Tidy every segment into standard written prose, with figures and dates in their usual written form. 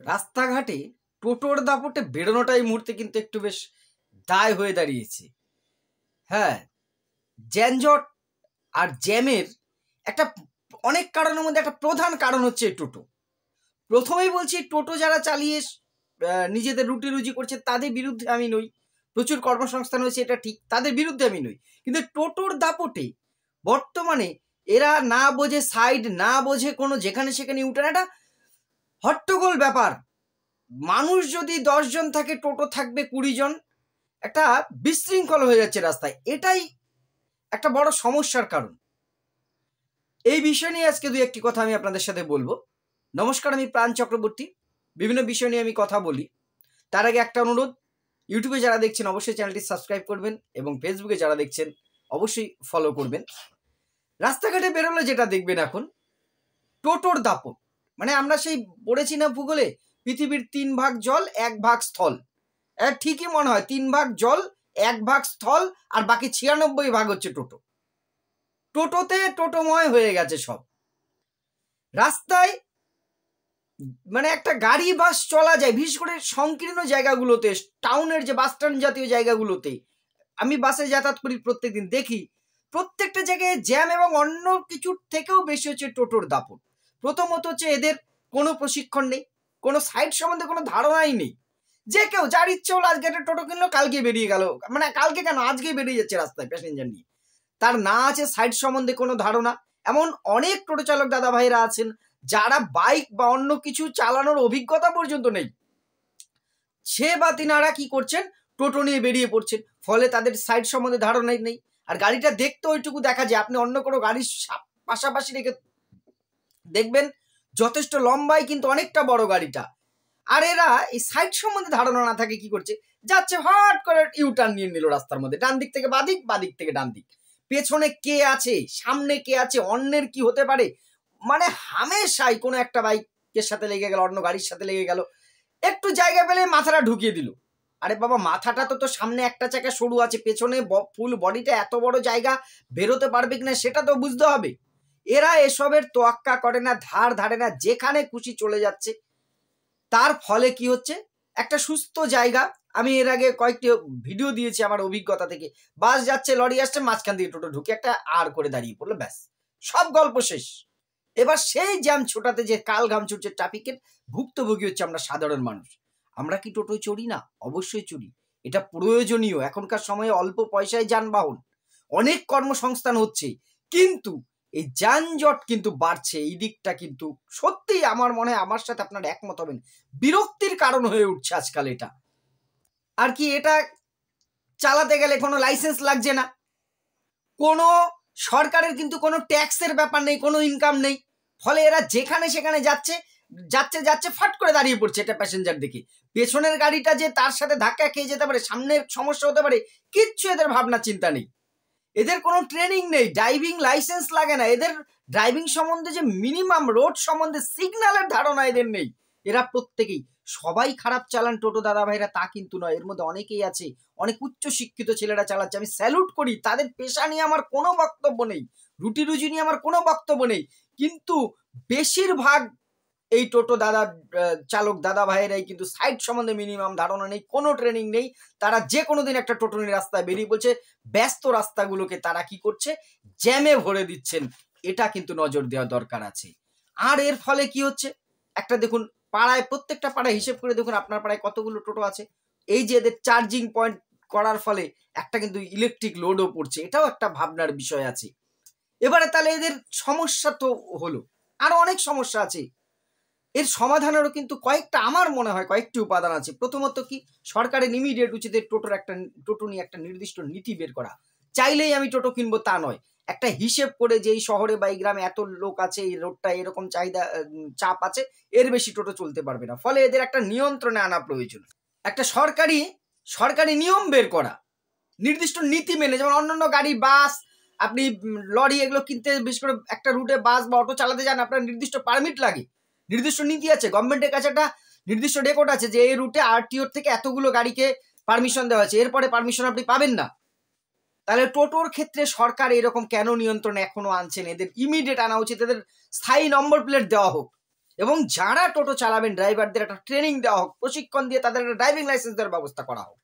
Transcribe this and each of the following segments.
রাস্তাঘাটে টোটোর দাপটে বেরোনোটা এই মুহূর্তে কিন্তু একটু বেশ দায় হয়ে দাঁড়িয়েছে। হ্যাঁ, যানজট আর জ্যামের একটা অনেক কারণের মধ্যে একটা প্রধান কারণ হচ্ছে এই টোটো। প্রথমেই বলছি, টোটো যারা চালিয়ে নিজেদের রুটি রুজি করছে তাদের বিরুদ্ধে আমি নই। প্রচুর কর্মসংস্থান হয়েছে, এটা ঠিক, তাদের বিরুদ্ধে আমি নই। কিন্তু টোটোর দাপটে বর্তমানে এরা না বোঝে সাইড, না বোঝে কোনো যেখানে সেখানে ইউটার্ন, একটা হট্টগোল ব্যাপার। মানুষ যদি 10 জন থাকে, টোটো থাকবে 20 জন, একটা বিশৃঙ্খল হয়ে যাচ্ছে রাস্তায়। এটাই একটা বড় সমস্যার কারণ। এই বিষয় নিয়ে আজকে দুই একটি কথা আমি আপনাদের সাথে বলবো। নমস্কার, আমি প্রাণ চক্রবর্তী। বিভিন্ন বিষয় নিয়ে আমি কথা বলি। তার আগে একটা অনুরোধ, ইউটিউবে যারা দেখছেন অবশ্যই চ্যানেলটি সাবস্ক্রাইব করবেন এবং ফেসবুকে যারা দেখছেন অবশ্যই ফলো করবেন। রাস্তাঘাটে বেরোলে যেটা দেখবেন এখন, টোটোর দাপট। মানে আমরা সেই পড়েছি না ভূগোলে, পৃথিবীর 3 ভাগ জল 1 ভাগ স্থল। ঠিকই মনে হয়, 3 ভাগ জল 1 ভাগ স্থল, আর বাকি 96 ভাগ হচ্ছে টোটো। টোটোতে টোটোময় হয়ে গেছে সব। রাস্তায় মানে একটা গাড়ি বাস চলা যায়, বিশেষ করে সংকীর্ণ জায়গাগুলোতে, টাউনের যে বাস স্ট্যান্ড জাতীয় জায়গাগুলোতে। আমি বাসে যাতায়াত করি প্রত্যেকদিন, দেখি প্রত্যেকটা জায়গায় জ্যাম, এবং অন্য কিছুর থেকেও বেশি হচ্ছে টোটোর দাপট। প্রথমত হচ্ছে এদের কোনো প্রশিক্ষণ নেই, কোনো সাইড সম্বন্ধে কোনো ধারণাই নেই। যে কেউ যার ইচ্ছে হলো আজকে একটা টোটো কিনলো, কালকে বেরিয়ে গেল, মানে কালকে কেন আজকেই বেরিয়ে যাচ্ছে রাস্তায় প্যাসেঞ্জার নিয়ে। তার না আছে সাইড সম্বন্ধে কোনো ধারণা। এমন অনেক টোটো চালক দাদা ভাইরা আছেন যারা বাইক বা অন্য কিছু চালানোর অভিজ্ঞতা পর্যন্ত নেই, সে বা তিনারা কি করছেন, টোটো নিয়ে বেরিয়ে পড়ছেন। ফলে তাদের সাইড সম্বন্ধে ধারণাই নেই। আর গাড়িটা দেখতে ওইটুকু দেখা যায়, আপনি অন্য কোনো গাড়ির পাশাপাশি রেখে দেখবেন যথেষ্ট লম্বাই, কিন্তু অনেকটা বড় গাড়িটা। আর এরা এই সাইড সম্বন্ধে ধারণা না থাকে কি করছে, যাচ্ছে হট করে ইউটার্ন নিয়ে নিল রাস্তার মধ্যে, ডান দিক থেকে বাদিক, বাদিক থেকে ডান দিক। পেছনে কে আছে, সামনে কে আছে, অন্যের কি হতে পারে, মানে হামেশাই কোনো একটা বাইকের সাথে লেগে গেল, অন্য গাড়ির সাথে লেগে গেল, একটু জায়গা পেলে মাথাটা ঢুকিয়ে দিল। আরে বাবা, মাথাটা তো সামনে একটা চাকা সরু আছে, পেছনে ফুল বডিটা এত বড় জায়গা, বেরোতে পারবে কিনা সেটা তো বুঝতে হবে। এরা এসবের তোয়াক্কা করে না, ধার ধারে না, যেখানে খুশি চলে যাচ্ছে। তার ফলে কি হচ্ছে, একটা সুস্থ জায়গা, আমি এর আগে কয়েকটি ভিডিও দিয়েছি আমার অভিজ্ঞতা থেকে। বাস যাচ্ছে, লরি আসছে, মাঝখান দিয়ে টোটো ঢুকে একটা আর করে দাঁড়িয়ে পড়লো, ব্যাস সব গল্প শেষ। এবার সেই জ্যাম ছোটাতে যে কাল ঘাম ছুটছে ট্রাফিকের, ভুক্তভোগী হচ্ছে আমরা সাধারণ মানুষ। আমরা কি টোটোয় চড়ি না? অবশ্যই চড়ি। এটা প্রয়োজনীয়, এখনকার সময়ে অল্প পয়সায় যানবাহন, অনেক কর্মসংস্থান হচ্ছে, কিন্তু এই যানজট কিন্তু বাড়ছে। এই দিকটা কিন্তু সত্যিই আমার মনে হয়, আমার সাথে আপনারা একমত হবেন, বিরক্তির কারণ হয়ে উঠছে আজকাল এটা। আর কি, এটা চালাতে গেলে কোনো লাইসেন্স লাগছে না, কোনো সরকারের কিন্তু কোনো ট্যাক্সের ব্যাপার নেই, কোনো ইনকাম নেই। ফলে এরা যেখানে সেখানে যাচ্ছে, যাচ্ছে যাচ্ছে ফাট করে দাঁড়িয়ে পড়ছে এটা প্যাসেঞ্জার দেখে। পেছনের গাড়িটা যে তার সাথে ধাক্কা খেয়ে যেতে পারে, সামনের সমস্যা হতে পারে, কিচ্ছু এদের ভাবনা চিন্তা নেই। এদের কোনো ট্রেনিং নেই, ড্রাইভিং লাইসেন্স লাগে না, এদের ড্রাইভিং সম্বন্ধে যে মিনিমাম রোড সম্বন্ধে সিগন্যালের ধারণা এদের নেই। এরা প্রত্যেকেই, সবাই খারাপ চালান টোটো দাদা ভাইরা তা কিন্তু নয়, এর মধ্যে অনেকেই আছে, অনেক উচ্চ শিক্ষিত ছেলেরা চালাচ্ছে, আমি স্যালুট করি তাদের। পেশা নিয়ে আমার কোনো বক্তব্য নেই, রুটি রুজি নিয়ে আমার কোনো বক্তব্য নেই, কিন্তু বেশিরভাগ এই টোটো দাদা চালক দাদা ভাইয়েরাই কিন্তু সাইড সম্বন্ধে মিনিমাম ধারণা নেই, কোনো ট্রেনিং নেই। তারা যে কোনো দিন একটা টোটো নিয়ে রাস্তায় বেরিয়ে বলছে, ব্যস্ত রাস্তাগুলোকে তারা কি করছে, জ্যামে ভরে দিচ্ছেন। এটা কিন্তু নজর দেওয়া দরকার আছে। আর এর ফলে কি হচ্ছে, একটা দেখুন, পাড়ায়, প্রত্যেকটা পাড়ায় হিসেব করে দেখুন আপনার পাড়ায় কতগুলো টোটো আছে। এই যে এদের চার্জিং পয়েন্ট করার ফলে একটা কিন্তু ইলেকট্রিক লোডও পড়ছে, এটাও একটা ভাবনার বিষয় আছে। এবারে তাহলে এদের সমস্যা তো হলো, আরো অনেক সমস্যা আছে। এর সমাধানেরও কিন্তু কয়েকটা, আমার মনে হয় কয়েকটি উপাদান আছে। প্রথমত কি, সরকারের ইমিডিয়েট উচিত টোটো নিয়ে একটা নির্দিষ্ট নীতি বের করা। চাইলেই আমি টোটো কিনবো তা নয়, একটা হিসেব করে যে এই শহরে বা এই গ্রামে এত লোক আছে, এই রোডটা এরকম চাহিদা, চাপ আছে, এর বেশি টোটো চলতে পারবে না। ফলে এদের একটা নিয়ন্ত্রণে আনা প্রয়োজন, একটা সরকারি নিয়ম বের করা, নির্দিষ্ট নীতি মেনে। যেমন অন্যান্য গাড়ি, বাস, আপনি লরি এগুলো কিনতে, বিশেষ করে একটা রুটে বাস বা অটো চালাতে যান, আপনার নির্দিষ্ট পারমিট লাগে, নির্দিষ্ট নীতি আছে, গভর্নমেন্টের কাছে একটা নির্দিষ্ট রেকর্ড আছে যে এই রুটে আরটিওর থেকে এতগুলো গাড়িকে পারমিশন দেওয়া আছে, এরপরে পারমিশন আপনি পাবেন না। তাহলে টোটোর ক্ষেত্রে সরকার এরকম কেন নিয়ন্ত্রণ এখনো আনছেন? এদের ইমিডিয়েট আনা উচিত, এদের স্থায়ী নম্বর প্লেট দেওয়া হোক। এবং যারা টোটো চালাবেন ড্রাইভারদের একটা ট্রেনিং দেওয়া হোক, প্রশিক্ষণ দিয়ে তাদের একটা ড্রাইভিং লাইসেন্স দেওয়ার ব্যবস্থা করা হোক।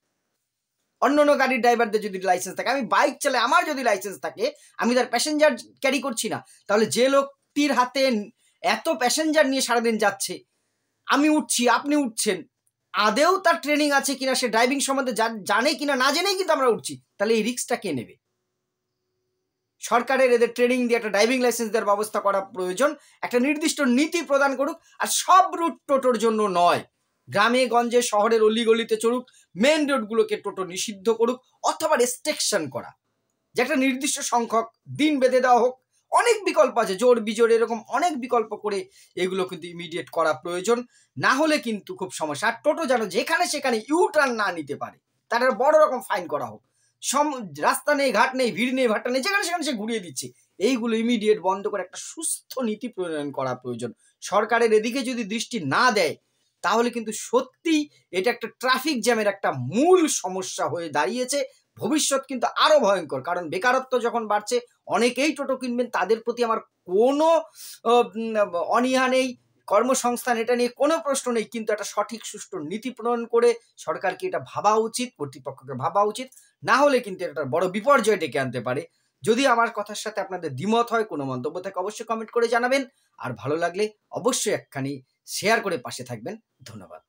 অন্য গাড়ির ড্রাইভারদের যদি লাইসেন্স থাকে, আমি বাইক চালাই, আমার যদি লাইসেন্স থাকে, আমি তার প্যাসেঞ্জার ক্যারি করছি না, তাহলে যে লোকটির হাতে এত প্যাসেঞ্জার নিয়ে সারাদিন যাচ্ছে, আমি উঠছি, আপনি উঠছেন, আদেও তার ট্রেনিং আছে কিনা, সে ড্রাইভিং সম্বন্ধে জানে কিনা, না জেনেই কিন্তু আমরা উঠছি, তাহলে এই রিস্কটা কে নেবে? সরকারের এদের ট্রেনিং দিয়ে একটা ড্রাইভিং লাইসেন্স দেওয়ার ব্যবস্থা করা প্রয়োজন, একটা নির্দিষ্ট নীতি প্রদান করুক। আর সব রুট টোটোর জন্য নয়, গ্রামে গঞ্জে শহরের অলিগলিতে চলুক, মেন রোডগুলোকে টোটো নিষিদ্ধ করুক, অথবা রেস্ট্রিকশন করা, যে একটা নির্দিষ্ট সংখ্যক দিন বেঁধে দেওয়া হোক। অনেক বিকল্প আছে, জোর বিজোর এরকম অনেক বিকল্প করে এগুলো কিন্তু ইমিডিয়েট করা প্রয়োজন, না হলে কিন্তু খুব সমস্যা। আর টোটো যেন যেখানে সেখানে ইউটার্ন না নিতে পারে, তার বড় রকম ফাইন করা হোক। রাস্তা নেই, ঘাট নেই, ভিড় নেই, ভাট্টা নেই, যেখানে সেখানে সে ঘুরিয়ে দিচ্ছে, এইগুলো ইমিডিয়েট বন্ধ করে একটা সুস্থ নীতি প্রণয়ন করা প্রয়োজন। সরকারের এদিকে যদি দৃষ্টি না দেয়, তাহলে কিন্তু সত্যি এটা একটা ট্রাফিক জ্যামের একটা মূল সমস্যা হয়ে দাঁড়িয়েছে। ভবিষ্যৎ কিন্তু আরো ভয়ঙ্কর, কারণ বেকারত্ব যখন বাড়ছে, অনেকেই টোটো কিনবেন, তাদের প্রতি আমার কোনো অনীহা নেই, কর্মসংস্থান এটা নিয়ে কোনো প্রশ্ন নেই, কিন্তু একটা সঠিক সুষ্ঠু নীতি প্রণয়ন করে সরকারকে এটা ভাবা উচিত, কর্তৃপক্ষকে ভাবা উচিত, না হলে কিন্তু এটা বড় বিপর্যয় ডেকে আনতে পারে। যদি আমার কথার সাথে আপনাদের দ্বিমত হয়, কোনো মন্তব্য থাকে, অবশ্যই কমেন্ট করে জানাবেন। আর ভালো লাগলে অবশ্যই একখানি শেয়ার করে পাশে থাকবেন। ধন্যবাদ।